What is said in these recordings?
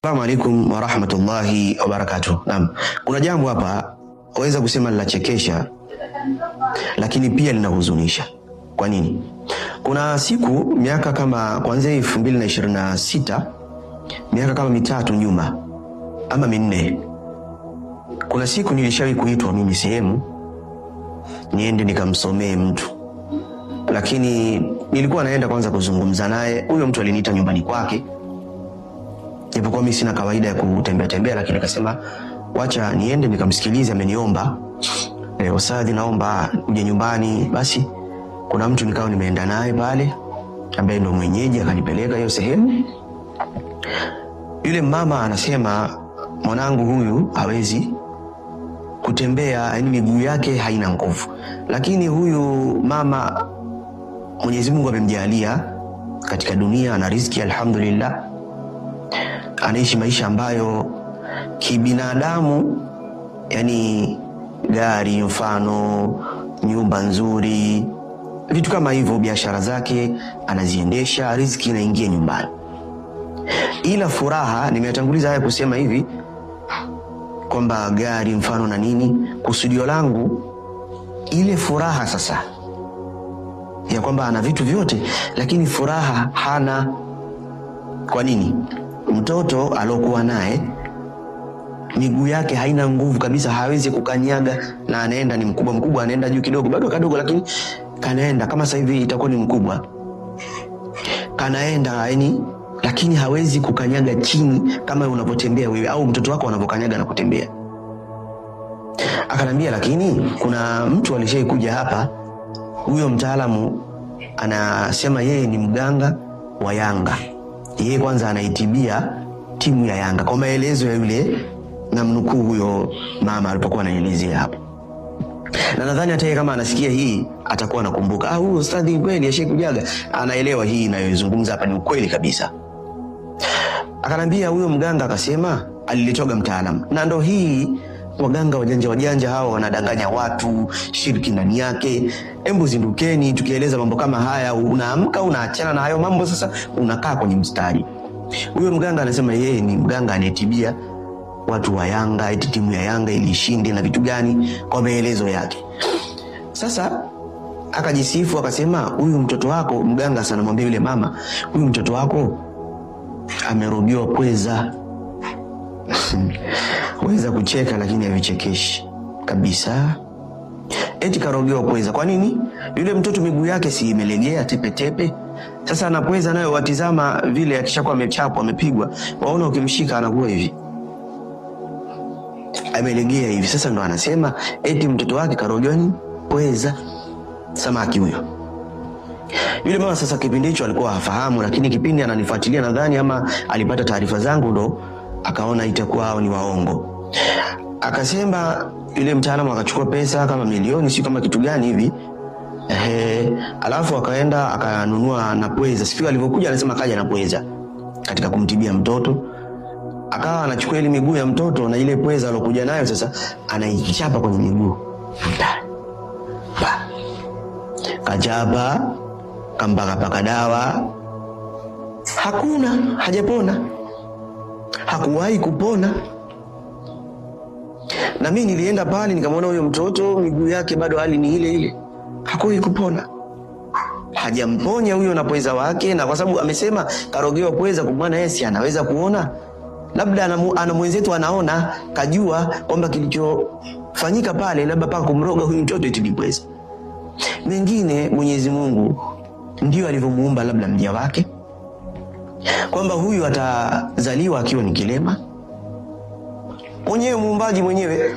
Assalamu alaikum wa rahmatullahi wa barakatuh. Naam, kuna jambo hapa waweza kusema linachekesha lakini pia linahuzunisha. Kwa nini? Kuna siku miaka kama kuanzia 2026 miaka kama mitatu nyuma ama minne, kuna siku nilishawahi kuitwa mimi sehemu niende nikamsomee mtu, lakini nilikuwa naenda kwanza kuzungumza naye. Huyo mtu aliniita nyumbani kwake, japokuwa mimi sina kawaida ya kutembea tembea, lakini akasema wacha niende nikamsikilize, ameniomba Ustadhi, naomba uje nyumbani. Basi kuna mtu nikao nimeenda naye pale ambaye ndo mwenyeji, akanipeleka hiyo sehemu. Yule mama anasema mwanangu huyu hawezi kutembea, yani miguu yake haina nguvu, lakini huyu mama Mwenyezi Mungu amemjalia katika dunia, ana riziki alhamdulillah, anaishi maisha ambayo kibinadamu, yani gari, mfano nyumba nzuri, vitu kama hivyo, biashara zake anaziendesha, riziki inaingia nyumbani. Ila furaha, nimetanguliza haya kusema hivi kwamba gari mfano na nini, kusudio langu ile furaha sasa ya kwamba ana vitu vyote lakini furaha hana. Kwa nini? Mtoto alokuwa naye miguu yake haina nguvu kabisa, hawezi kukanyaga, na anaenda ni mkubwa, anaenda juu kidogo, bado kadogo, lakini kanaenda. Kama sasa hivi itakuwa ni mkubwa, kanaenda yani, lakini hawezi kukanyaga chini kama unapotembea wewe au mtoto wako anapokanyaga na kutembea. Akanambia lakini kuna mtu alishaikuja hapa, huyo mtaalamu anasema yeye ni mganga wa Yanga, yeye kwanza anaitibia timu ya Yanga, kwa maelezo ya yule na mnukuu huyo mama alipokuwa anaelezea hapo. Na nadhani hata yeye kama anasikia hii atakuwa anakumbuka, huyo ustadhi kweli ashaikujaga, anaelewa hii inayozungumza hapa ni ukweli kabisa. Akanambia huyo mganga akasema aliletoga mtaalamu, na ndo hii waganga wajanja hao wanadanganya watu, shirki ndani yake. Hebu zindukeni, tukieleza mambo kama haya unaamka unaachana na hayo mambo, sasa unakaa kwenye mstari. Huyo mganga anasema yeye ni mganga anetibia watu wa Yanga, eti timu ya Yanga ilishinde na vitu gani, kwa maelezo yake. Sasa akajisifu akasema huyu mtoto wako, mganga sana mwambie yule mama, huyu mtoto wako amerudiwa pweza. Weza kucheka lakini havichekeshi kabisa. Eti karogewa pweza. Kwa nini? Yule mtoto miguu yake si imelegea tepe tepe. Sasa anapweza nayo, watizama vile akishakuwa amechapwa, amepigwa, waona ukimshika anakuwa hivi, amelegea hivi. Sasa ndo anasema eti mtoto wake karogewa ni pweza, samaki huyo. Yule mama sasa kipindi hicho alikuwa hafahamu, lakini kipindi ananifuatilia nadhani ama alipata taarifa zangu, ndo akaona itakuwa hao ni waongo. Akasema yule mtaalamu akachukua pesa kama milioni, si kama kitu gani hivi. Alafu akaenda akanunua na pweza. Siku alivyokuja anasema kaja na pweza katika kumtibia mtoto. Akawa anachukua ile miguu ya mtoto na ile pweza alokuja nayo, sasa anaichapa kwenye miguu. Kachapa, kambaka paka dawa. Hakuna, hajapona. Hakuwahi kupona. Na mimi nilienda pale nikamwona huyo mtoto miguu yake bado hali ni ile ile, hakuwahi kupona. Hajamponya huyo na pweza wake, na kwa sababu amesema karogewa pweza, kwa maana yeye si anaweza kuona, labda ana mwenzetu anaona, kajua kwamba kilichofanyika pale labda paka kumroga huyu mtoto eti ni pweza. Mengine Mwenyezi Mungu ndio alivyomuumba labda mja wake, kwamba huyu atazaliwa akiwa ni kilema, mwenyewe muumbaji mwenyewe,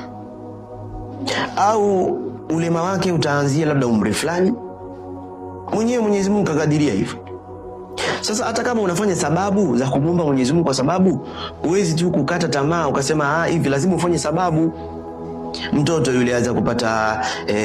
au ulema wake utaanzia labda umri fulani, mwenyewe Mwenyezi Mungu kakadiria hivyo. Sasa hata kama unafanya sababu za kumuomba Mwenyezi Mungu, kwa sababu huwezi tu kukata tamaa ukasema hivi, lazima ufanye sababu. Mtoto yule aanza kupata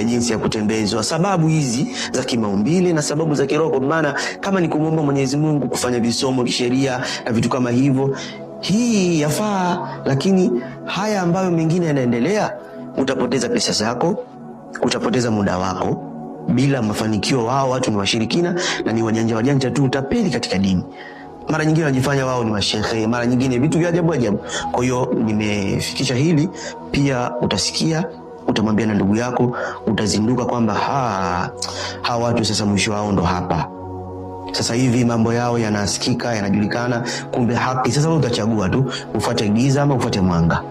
jinsi ya kutembezwa, sababu hizi za kimaumbile na sababu za kiroho. Maana kama ni kumuomba Mwenyezi Mungu kufanya visomo kisheria na vitu kama hivyo, hii yafaa. Lakini haya ambayo mengine yanaendelea, utapoteza pesa zako, utapoteza muda wako bila mafanikio. Wao watu ni washirikina na ni wajanja tu, utapeli katika dini. mara nyingine wanajifanya wao ni mashehe, mara nyingine vitu vya ajabu ajabu. Kwa hiyo nimefikisha hili, pia utasikia, utamwambia na ndugu yako, utazinduka kwamba hawa watu sasa mwisho wao ndo hapa. Sasa hivi mambo yao yanasikika, yanajulikana, kumbe haki. Sasa wewe utachagua tu ufuate giza ama ufuate mwanga.